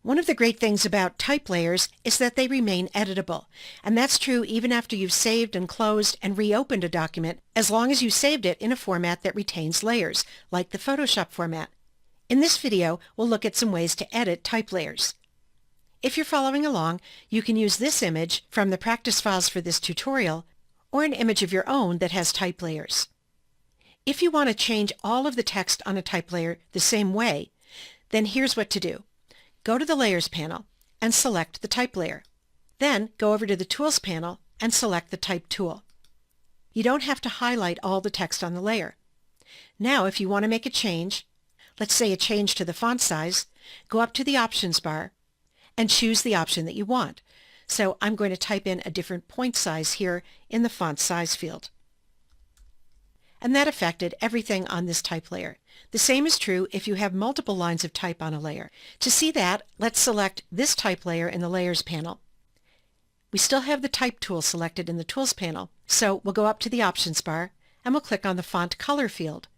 One of the great things about type layers is that they remain editable, and that's true even after you've saved and closed and reopened a document, as long as you saved it in a format that retains layers, like the Photoshop format. In this video, we'll look at some ways to edit type layers. If you're following along, you can use this image from the practice files for this tutorial, or an image of your own that has type layers. If you want to change all of the text on a type layer the same way, then here's what to do. Go to the Layers panel and select the Type layer. Then go over to the Tools panel and select the Type tool. You don't have to highlight all the text on the layer. Now if you want to make a change, let's say a change to the font size, go up to the Options bar and choose the option that you want. So I'm going to type in a different point size here in the Font Size field. And that affected everything on this type layer. The same is true if you have multiple lines of type on a layer. To see that, let's select this type layer in the Layers panel. We still have the Type tool selected in the Tools panel, so we'll go up to the Options bar and we'll click on the Font Color field.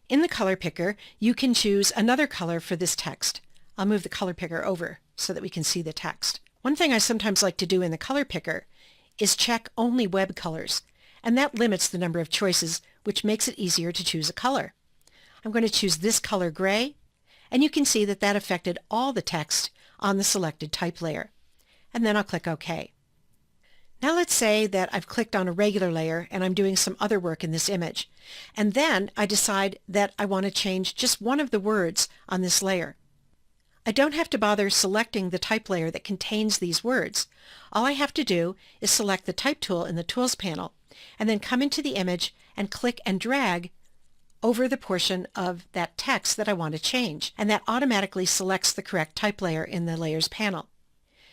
In the color picker, you can choose another color for this text. I'll move the color picker over so that we can see the text. One thing I sometimes like to do in the color picker is check only web colors, and that limits the number of choices, which makes it easier to choose a color. I'm going to choose this color gray, and you can see that that affected all the text on the selected type layer. And then I'll click OK. Now let's say that I've clicked on a regular layer and I'm doing some other work in this image, and then I decide that I want to change just one of the words on this layer. I don't have to bother selecting the type layer that contains these words. All I have to do is select the Type tool in the Tools panel, and then come into the image and click and drag over the portion of that text that I want to change, and that automatically selects the correct type layer in the Layers panel.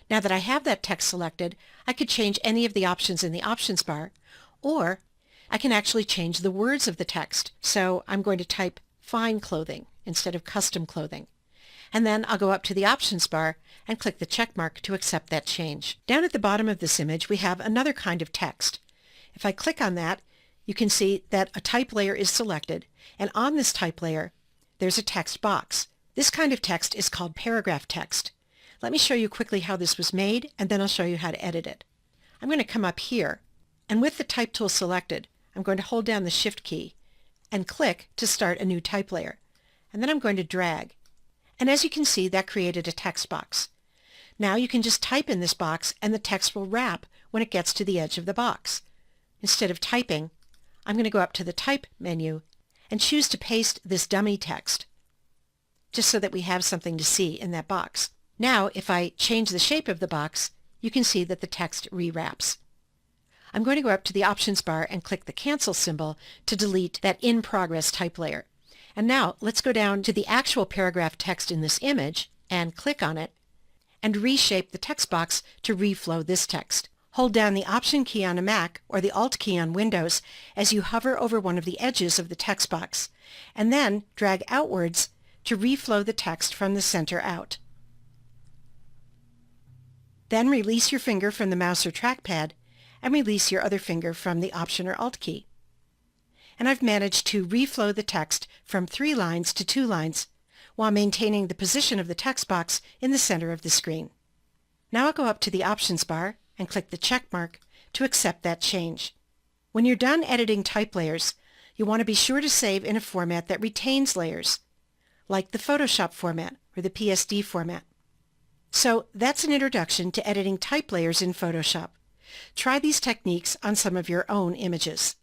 Now that I have that text selected, I could change any of the options in the Options bar, or I can actually change the words of the text. So I'm going to type Fine Clothing instead of Custom Clothing. And then I'll go up to the Options bar and click the check mark to accept that change. Down at the bottom of this image, we have another kind of text. If I click on that, you can see that a type layer is selected, and on this type layer, there's a text box. This kind of text is called paragraph text. Let me show you quickly how this was made, and then I'll show you how to edit it. I'm going to come up here, and with the Type tool selected, I'm going to hold down the Shift key and click to start a new type layer. And then I'm going to drag. And as you can see, that created a text box. Now you can just type in this box, and the text will wrap when it gets to the edge of the box. Instead of typing, I'm going to go up to the Type menu and choose to paste this dummy text, just so that we have something to see in that box. Now, if I change the shape of the box, you can see that the text rewraps. I'm going to go up to the Options bar and click the Cancel symbol to delete that In Progress type layer. And now, let's go down to the actual paragraph text in this image and click on it and reshape the text box to reflow this text. Hold down the Option key on a Mac or the Alt key on Windows as you hover over one of the edges of the text box, and then drag outwards to reflow the text from the center out. Then release your finger from the mouse or trackpad and release your other finger from the Option or Alt key. And I've managed to reflow the text from 3 lines to 2 lines while maintaining the position of the text box in the center of the screen. Now I'll go up to the Options bar and click the check mark to accept that change. When you're done editing type layers, you want to be sure to save in a format that retains layers, like the Photoshop format or the PSD format. So that's an introduction to editing type layers in Photoshop. Try these techniques on some of your own images.